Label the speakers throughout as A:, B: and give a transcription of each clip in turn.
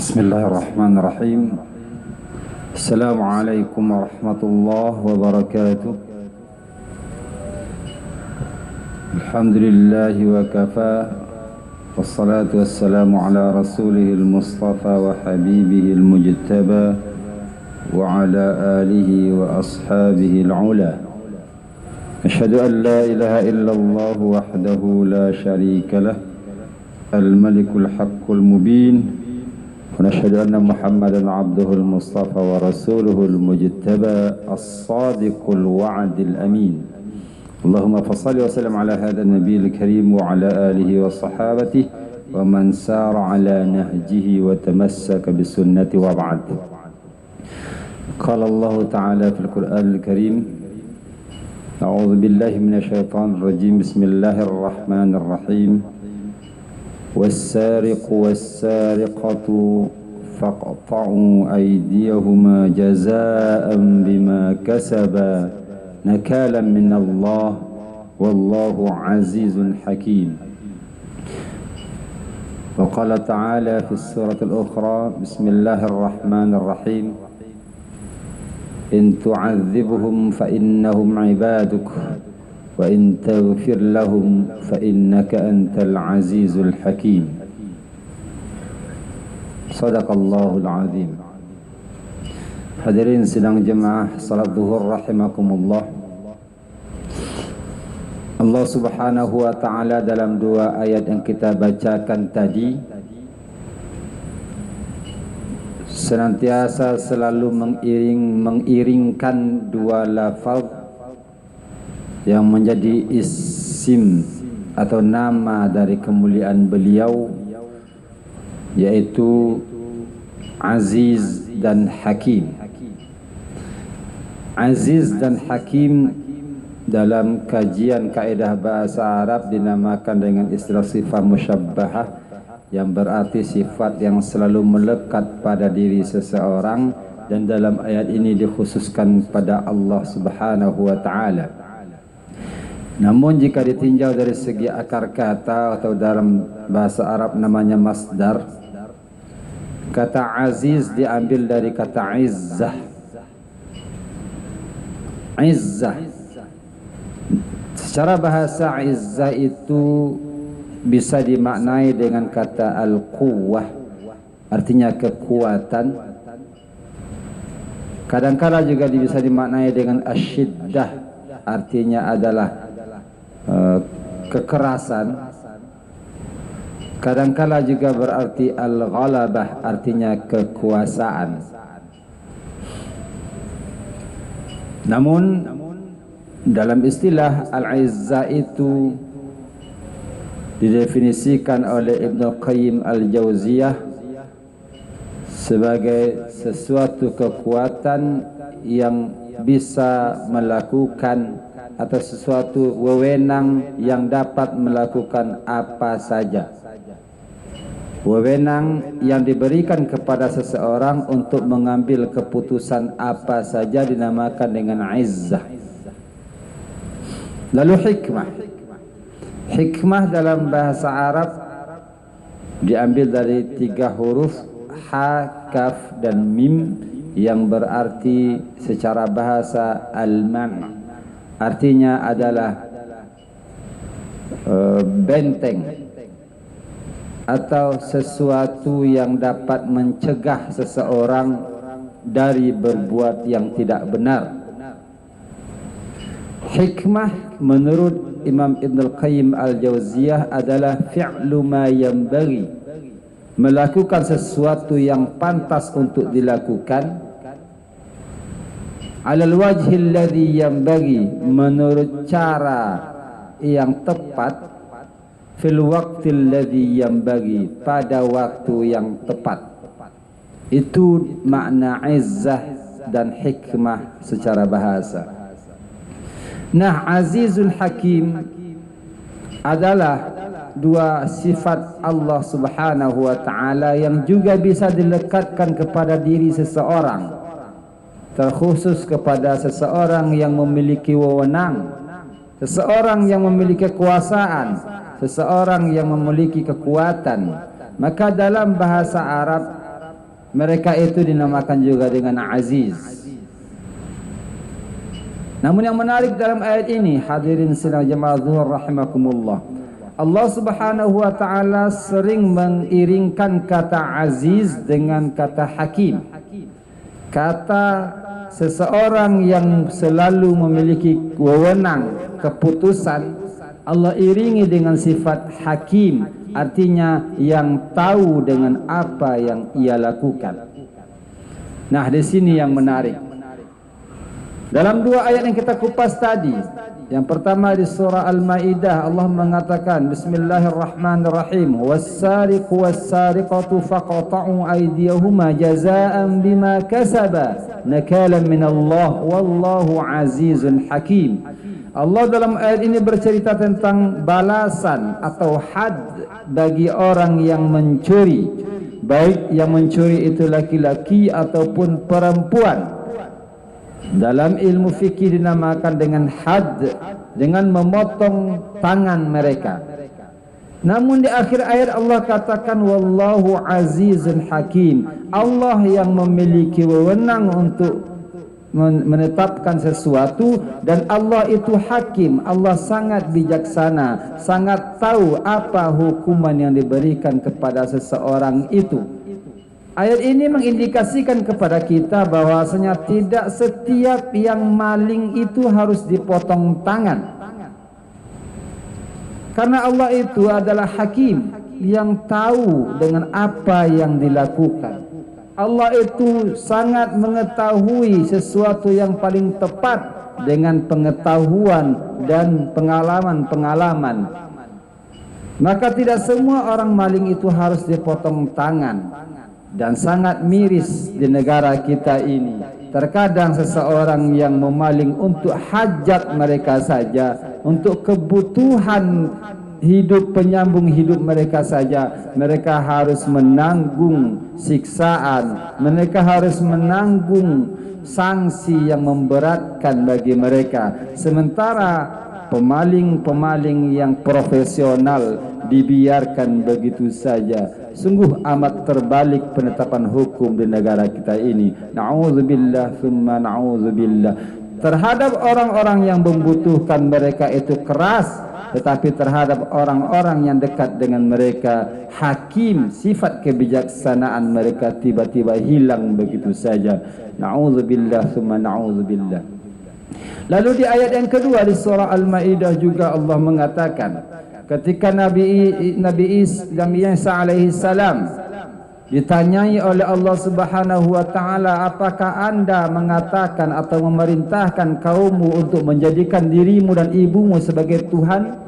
A: Bismillahirrahmanirrahim. Assalamualaikum warahmatullahi wabarakatuh. Alhamdulillahi wa kafa. Wassalatu wassalamu ala rasulihil mustafa wa habibihil mujtaba wa ala alihi wa ashabihi al-ula. Asyhadu an la ilaha illallah wahdahu la syarika lah, al-malikul haqqul mubin. ونشهد أن محمدا عبده المصطفى ورسوله المجتبى الصادق الوعد الأمين. اللهم فصل وسلم على هذا النبي الكريم وعلى آله وصحابته ومن سار على نهجه وتمسك بسنته وبعد. قال الله تعالى في القرآن الكريم: أعوذ بالله من الشيطان الرجيم. بسم الله الرحمن الرحيم. والسارق والسارقة فاقطعوا أيديهما جزاء بما كسبا نكالا من الله والله عزيز حكيم. وقال تعالى في السورة الأخرى: بسم الله الرحمن الرحيم. إن تعذبهم فإنهم عبادك وإن تغفر لهم فإنك أنت العزيز الحكيم. Sadaqallahul azim. Hadirin sidang jemaah salat zuhur rahimakumullah. Allah Subhanahu wa taala dalam dua ayat yang kita bacakan tadi senantiasa selalu mengiringkan dua lafaz yang menjadi isim atau nama dari kemuliaan beliau, yaitu Aziz dan Hakim. Aziz dan Hakim dalam kajian kaidah bahasa Arab dinamakan dengan istilah sifat musyabbahah, yang berarti sifat yang selalu melekat pada diri seseorang, dan dalam ayat ini dikhususkan pada Allah Subhanahu wa taala. Namun jika ditinjau dari segi akar kata atau dalam bahasa Arab namanya masdar, kata aziz diambil dari kata izzah. Izzah secara bahasa izzah itu bisa dimaknai dengan kata al-quwwah, artinya kekuatan. Kadang-kala juga bisa dimaknai dengan asyiddah, artinya adalah kekerasan. Kadangkala juga berarti al-ghalabah, artinya kekuasaan. Namun dalam istilah al-izzah itu didefinisikan oleh Ibnu Qayyim al-Jauziyah sebagai sesuatu kekuatan yang bisa melakukan atau sesuatu wewenang yang dapat melakukan apa saja. Wewenang yang diberikan kepada seseorang untuk mengambil keputusan apa saja dinamakan dengan izzah. Lalu hikmah. Hikmah dalam bahasa Arab diambil dari tiga huruf ha, kaf, dan mim yang berarti secara bahasa al-man'. Artinya adalah benteng atau sesuatu yang dapat mencegah seseorang dari berbuat yang tidak benar. Hikmah menurut Imam Ibnu Qayyim al-Jauziyah adalah fi'lu ma yanbaghi, melakukan sesuatu yang pantas untuk dilakukan, alal wajhil ladzi yanbaghi, menurut cara yang tepat, fil waqtil ladzi yanbaghi, pada waktu yang tepat. Itu makna izzah dan hikmah secara bahasa. Nah, Azizul Hakim adalah dua sifat Allah Subhanahu wa taala yang juga bisa dilekatkan kepada diri seseorang, terkhusus kepada seseorang yang memiliki wewenang, seseorang yang memiliki kekuasaan, seseorang yang memiliki kekuatan. Maka dalam bahasa Arab Mereka itu dinamakan juga dengan aziz. Namun yang menarik dalam ayat ini, hadirin sidang jemaah zuhur rahimakumullah, Allah Subhanahu wa taala sering mengiringkan kata aziz dengan kata hakim. Kata seseorang yang selalu memiliki wewenang keputusan, Allah iringi dengan sifat hakim, artinya yang tahu dengan apa yang ia lakukan. Nah, di sini yang menarik. Dalam dua ayat yang kita kupas tadi, yang pertama di surah Al-Maidah, Allah mengatakan bismillahirrahmanirrahim, was-sariqu was-sariqatu faqta'u aydiyahuma jazaa'an bima kasaba nakalan minallah wallahu azizun hakim. Allah dalam ayat ini bercerita tentang balasan atau had bagi orang yang mencuri, baik yang mencuri itu laki-laki ataupun perempuan. Dalam ilmu fikih dinamakan dengan had, dengan memotong tangan mereka. Namun di akhir ayat Allah katakan wallahu azizun hakim. Allah yang memiliki wewenang untuk menetapkan sesuatu, dan Allah itu hakim. Allah sangat bijaksana, sangat tahu apa hukuman yang diberikan kepada seseorang itu. Ayat ini mengindikasikan kepada kita bahwasanya tidak setiap yang maling itu harus dipotong tangan. Karena Allah itu adalah hakim yang tahu dengan apa yang dilakukan. Allah itu sangat mengetahui sesuatu yang paling tepat dengan pengetahuan dan pengalaman-pengalaman. Maka tidak semua orang maling itu harus dipotong tangan. Dan sangat miris di negara kita ini, terkadang seseorang yang memaling untuk hajat mereka saja, untuk kebutuhan hidup, penyambung hidup mereka saja, mereka harus menanggung siksaan, mereka harus menanggung sanksi yang memberatkan bagi mereka. Sementara pemaling-pemaling yang profesional dibiarkan begitu saja. Sungguh amat terbalik penetapan hukum di negara kita ini. Na'udzubillah thumma na'udzubillah. Terhadap orang-orang yang membutuhkan mereka itu keras, tetapi terhadap orang-orang yang dekat dengan mereka hakim, sifat kebijaksanaan mereka tiba-tiba hilang begitu saja. Na'udzubillah thumma na'udzubillah. Lalu di ayat yang kedua di surah Al-Maidah juga Allah mengatakan, ketika Nabi Isa alaihi salam ditanyai oleh Allah Subhanahu wa taala, apakah anda mengatakan atau memerintahkan kaummu untuk menjadikan dirimu dan ibumu sebagai Tuhan?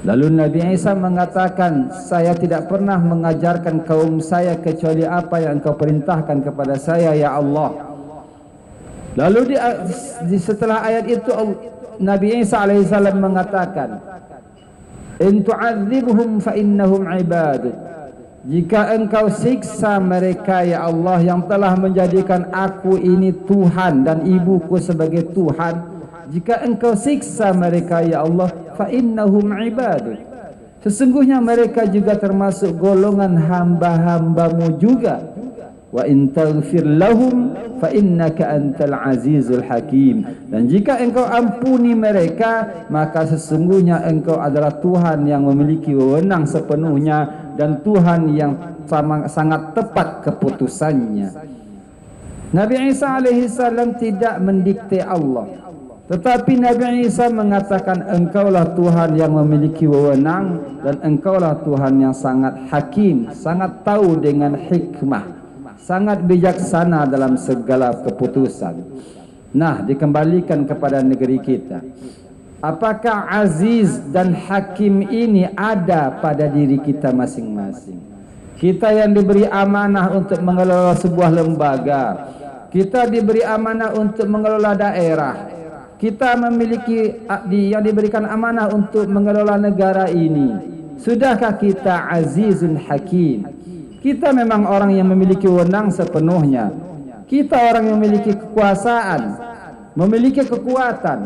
A: Lalu Nabi Isa mengatakan, saya tidak pernah mengajarkan kaum saya kecuali apa yang engkau perintahkan kepada saya ya Allah. Lalu setelah ayat itu Nabi Isa alaihissalam mengatakan, in tu'adzibhum fa innahum ibaduk. Jika engkau siksa mereka ya Allah yang telah menjadikan aku ini Tuhan dan ibuku sebagai Tuhan, jika engkau siksa mereka ya Allah, fa innahum ibaduk, sesungguhnya mereka juga termasuk golongan hamba-hambamu juga. Wa in taghfir lahum fa innaka antal azizul hakim. Dan jika engkau ampuni mereka, maka sesungguhnya engkau adalah Tuhan yang memiliki wewenang sepenuhnya dan Tuhan yang sangat tepat keputusannya. Nabi Isa alaihi salam tidak mendikte Allah, tetapi Nabi Isa mengatakan engkaulah Tuhan yang memiliki wewenang dan engkaulah Tuhan yang sangat hakim, sangat tahu dengan hikmah, sangat bijaksana dalam segala keputusan. Nah, dikembalikan kepada negeri kita. Apakah aziz dan hakim ini ada pada diri kita masing-masing? Kita yang diberi amanah untuk mengelola sebuah lembaga, kita diberi amanah untuk mengelola daerah, kita memiliki yang diberikan amanah untuk mengelola negara ini. Sudahkah kita azizun hakim? Kita memang orang yang memiliki wewenang sepenuhnya. Kita orang yang memiliki kekuasaan, memiliki kekuatan,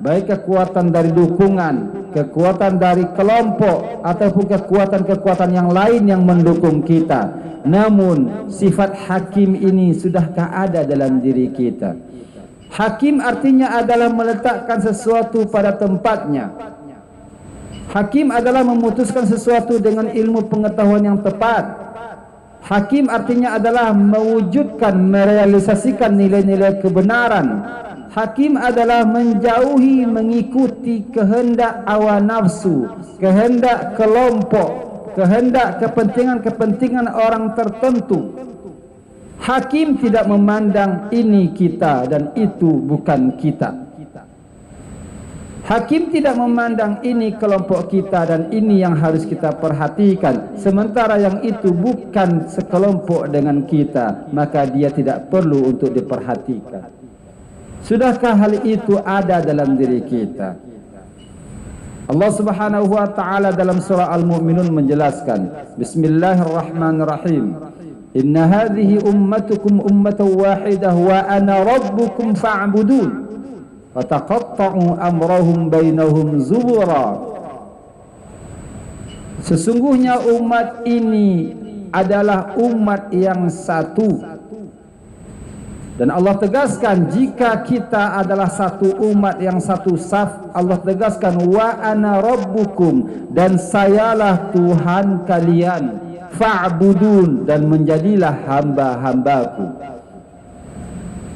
A: baik kekuatan dari dukungan, kekuatan dari kelompok ataupun kekuatan-kekuatan yang lain yang mendukung kita. Namun sifat hakim ini sudahkah ada dalam diri kita? Hakim artinya adalah meletakkan sesuatu pada tempatnya. Hakim adalah memutuskan sesuatu dengan ilmu pengetahuan yang tepat. Hakim artinya adalah mewujudkan, merealisasikan nilai-nilai kebenaran. Hakim adalah menjauhi mengikuti kehendak hawa nafsu, kehendak kelompok, kehendak kepentingan-kepentingan orang tertentu. Hakim tidak memandang ini kita dan itu bukan kita. Hakim tidak memandang ini kelompok kita dan ini yang harus kita perhatikan, sementara yang itu bukan sekelompok dengan kita, maka dia tidak perlu untuk diperhatikan. Sudahkah hal itu ada dalam diri kita? Allah Subhanahu wa taala dalam surah Al-Mu'minun menjelaskan, Bismillahirrahmanirrahim. Inna hadhihi ummatukum ummatan wahidah wa ana rabbukum fa'budun. Fataqatta'u amrahum bainahum zubura. Sesungguhnya umat ini adalah umat yang satu. Dan Allah tegaskan, jika kita adalah satu umat yang satu saf, Allah tegaskan, wa ana rabbukum, dan sayalah Tuhan kalian, fa'budun, dan menjadilah hamba-hambaku.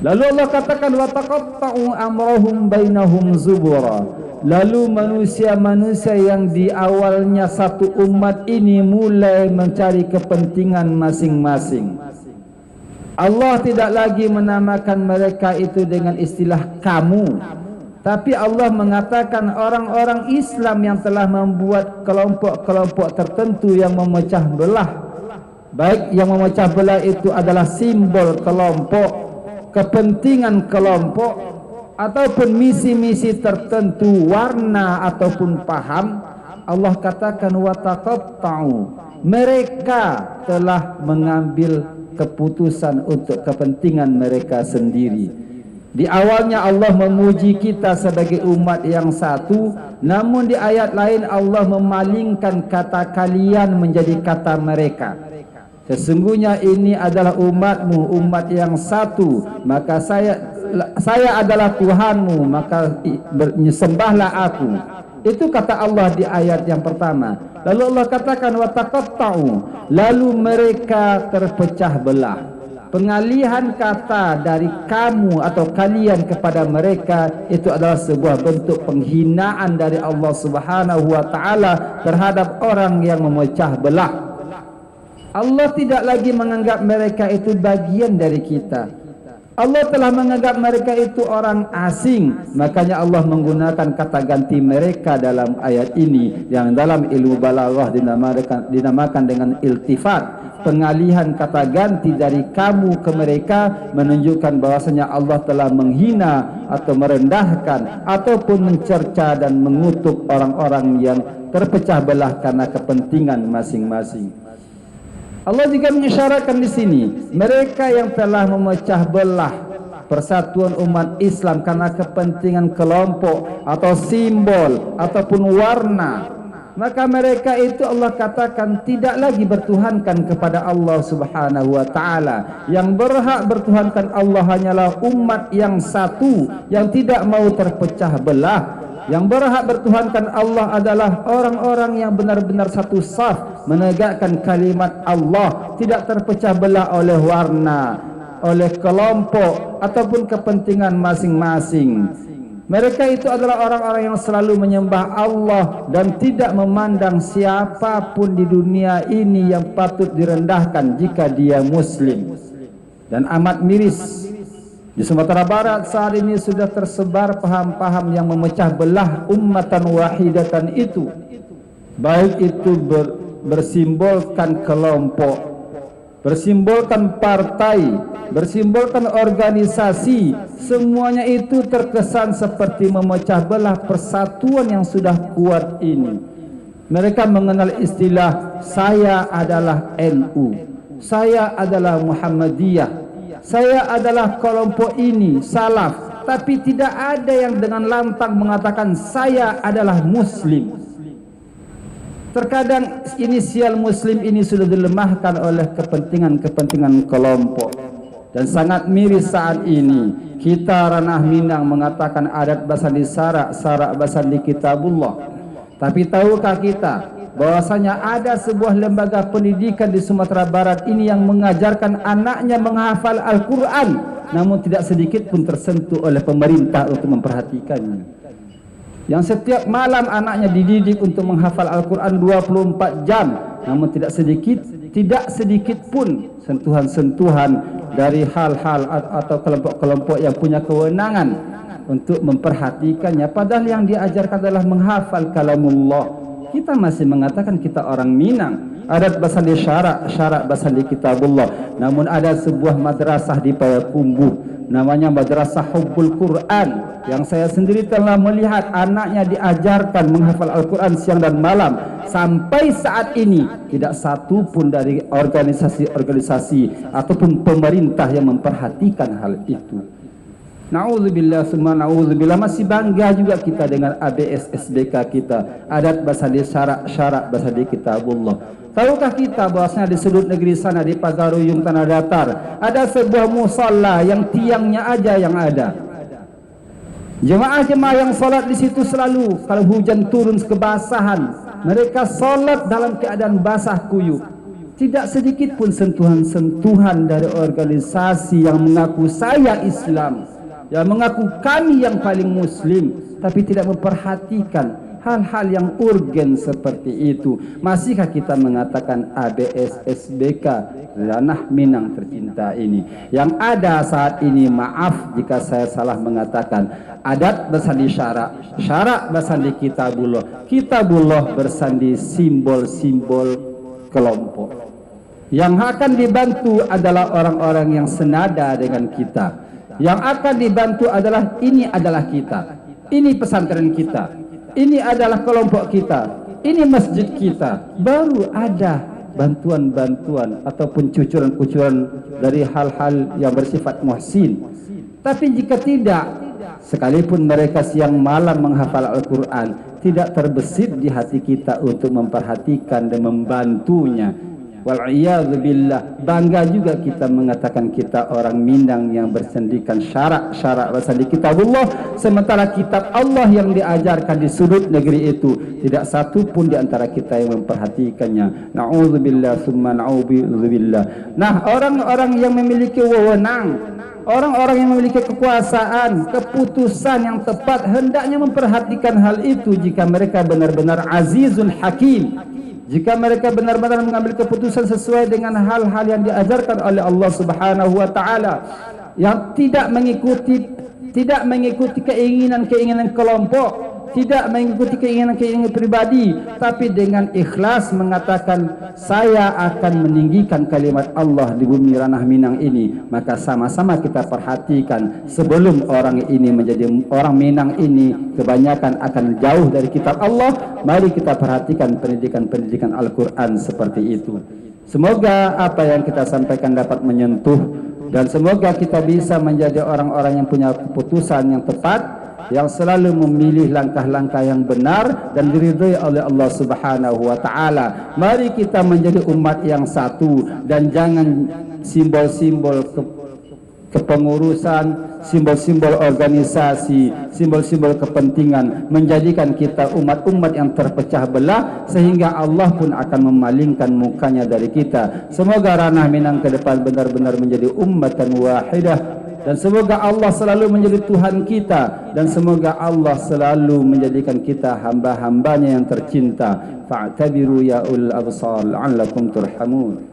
A: Lalu Allah katakan, wa taqatta'u amrahum bainahum zubura. Lalu manusia-manusia yang di awalnya satu umat ini mulai mencari kepentingan masing-masing. Allah tidak lagi menamakan mereka itu dengan istilah kamu, tapi Allah mengatakan orang-orang Islam yang telah membuat kelompok-kelompok tertentu yang memecah belah. Baik yang memecah belah itu adalah simbol kelompok, kepentingan kelompok, ataupun misi-misi tertentu, warna ataupun paham. Allah katakan, wa taqatta'u, mereka telah mengambil keputusan untuk kepentingan mereka sendiri. Di awalnya Allah memuji kita sebagai umat yang satu, namun di ayat lain Allah memalingkan kata kalian menjadi kata mereka. Sesungguhnya ini adalah umatmu, umat yang satu, maka saya adalah Tuhanmu, maka sembahlah aku. Itu kata Allah di ayat yang pertama. Lalu Allah katakan, wa taqatta'u, lalu mereka terpecah belah. Pengalihan kata dari kamu atau kalian kepada mereka itu adalah sebuah bentuk penghinaan dari Allah Subhanahu wa taala terhadap orang yang memecah belah. Allah tidak lagi menganggap mereka itu bagian dari kita. Allah telah menganggap mereka itu orang asing. Makanya Allah menggunakan kata ganti mereka dalam ayat ini, yang dalam ilmu balaghah dinamakan dengan iltifat. Pengalihan kata ganti dari kamu ke mereka menunjukkan bahwasanya Allah telah menghina atau merendahkan ataupun mencerca dan mengutuk orang-orang yang terpecah belah karena kepentingan masing-masing. Allah juga mengisyaratkan di sini mereka yang telah memecah belah persatuan umat Islam karena kepentingan kelompok atau simbol ataupun warna, maka mereka itu Allah katakan tidak lagi bertuhankan kepada Allah Subhanahu wa taala. Yang berhak bertuhankan Allah hanyalah umat yang satu yang tidak mau terpecah belah. Yang berhak bertuhankan Allah adalah orang-orang yang benar-benar satu saf, menegakkan kalimat Allah, tidak terpecah belah oleh warna, oleh kelompok ataupun kepentingan masing-masing. Mereka itu adalah orang-orang yang selalu menyembah Allah dan tidak memandang siapapun di dunia ini yang patut direndahkan jika dia muslim. Dan amat miris, di Sumatera Barat saat ini sudah tersebar paham-paham yang memecah belah ummatan wahidatan itu. Baik itu bersimbolkan kelompok, bersimbolkan partai, bersimbolkan organisasi, semuanya itu terkesan seperti memecah belah persatuan yang sudah kuat ini. Mereka mengenal istilah, saya adalah NU, saya adalah Muhammadiyah, saya adalah kelompok ini, salaf, tapi tidak ada yang dengan lantang mengatakan saya adalah muslim. Terkadang inisial muslim ini sudah dilemahkan oleh kepentingan-kepentingan kelompok. Dan sangat miris saat ini kita ranah Minang mengatakan adat basandi syarak, syarak basandi kitabullah. Tapi tahukah kita bahwasanya ada sebuah lembaga pendidikan di Sumatera Barat ini yang mengajarkan anaknya menghafal Al-Quran, namun tidak sedikit pun tersentuh oleh pemerintah untuk memperhatikannya. Yang setiap malam anaknya dididik untuk menghafal Al-Quran 24 jam, namun tidak sedikit pun sentuhan-sentuhan dari hal-hal atau kelompok-kelompok yang punya kewenangan untuk memperhatikannya. Padahal yang diajarkan adalah menghafal kalamullah. Kita masih mengatakan kita orang Minang, adat basandi syarak, syarak basandi kitabullah. Namun ada sebuah madrasah di Payakumbuh, namanya Madrasah Hubbul Quran, yang saya sendiri telah melihat anaknya diajarkan menghafal Al-Quran siang dan malam. Sampai saat ini tidak satu pun dari organisasi-organisasi ataupun pemerintah yang memperhatikan hal itu. Na'udzubillah summa na'udzubillah. Masih bangga juga kita dengan ABS SBK kita, adat basandi syarak, syarak basandi kitabullah. Tahukah kita bahwasanya di sudut negeri sana di Pagaruyung Tanah Datar ada sebuah musalla yang tiangnya aja yang ada. Jemaah-jemaah yang salat di situ selalu kalau hujan turun kebasahan, mereka salat dalam keadaan basah kuyup. Tidak sedikit pun sentuhan-sentuhan dari organisasi yang mengaku saya Islam, yang mengaku kami yang paling muslim, tapi tidak memperhatikan hal-hal yang urgen seperti itu. Masihkah kita mengatakan ABS SBK ranah Minang tercinta ini? Yang ada saat ini, maaf jika saya salah mengatakan, adat bersandi syarak, syarak bersandi kitabullah, kitabullah bersandi simbol-simbol kelompok. Yang akan dibantu adalah orang-orang yang senada dengan kita. Yang akan dibantu adalah ini adalah kita, ini pesantren kita, ini adalah kelompok kita, ini masjid kita. Baru ada bantuan-bantuan ataupun cucuran-cucuran dari hal-hal yang bersifat muhsin. Tapi jika tidak, sekalipun mereka siang malam menghafal Al-Quran, tidak terbesit di hati kita untuk memperhatikan dan membantunya. Wal'iyadzubillah. Bangga juga kita mengatakan kita orang Minang yang bersendikan syarak-syarak bersandi kitabullah, sementara kitab Allah yang diajarkan di sudut negeri itu tidak satu pun di antara kita yang memperhatikannya. Na'udzubillah summa na'udzubillah. Nah, orang-orang yang memiliki wewenang, orang-orang yang memiliki kekuasaan, keputusan yang tepat hendaknya memperhatikan hal itu jika mereka benar-benar azizun hakim. Jika mereka benar-benar mengambil keputusan sesuai dengan hal-hal yang diajarkan oleh Allah Subhanahu wa taala, yang tidak mengikuti keinginan-keinginan kelompok, tidak mengikuti keinginan-keinginan pribadi, tapi dengan ikhlas mengatakan saya akan meninggikan kalimat Allah di bumi ranah Minang ini, maka sama-sama kita perhatikan sebelum orang ini menjadi orang Minang ini kebanyakan akan jauh dari kitab Allah. Mari kita perhatikan pendidikan-pendidikan Al-Quran seperti itu. Semoga apa yang kita sampaikan dapat menyentuh, dan semoga kita bisa menjadi orang-orang yang punya keputusan yang tepat, yang selalu memilih langkah-langkah yang benar dan diridhai oleh Allah Subhanahu wa taala. Mari kita menjadi umat yang satu dan jangan simbol-simbol kepengurusan, simbol-simbol organisasi, simbol-simbol kepentingan menjadikan kita umat-umat yang terpecah belah sehingga Allah pun akan memalingkan mukanya dari kita. Semoga ranah Minang ke depan benar-benar menjadi ummatan wahidah, dan semoga Allah selalu menjadi Tuhan kita, dan semoga Allah selalu menjadikan kita hamba-hambanya yang tercinta. Fa'tabiru ya ul absar la'allakum turhamun.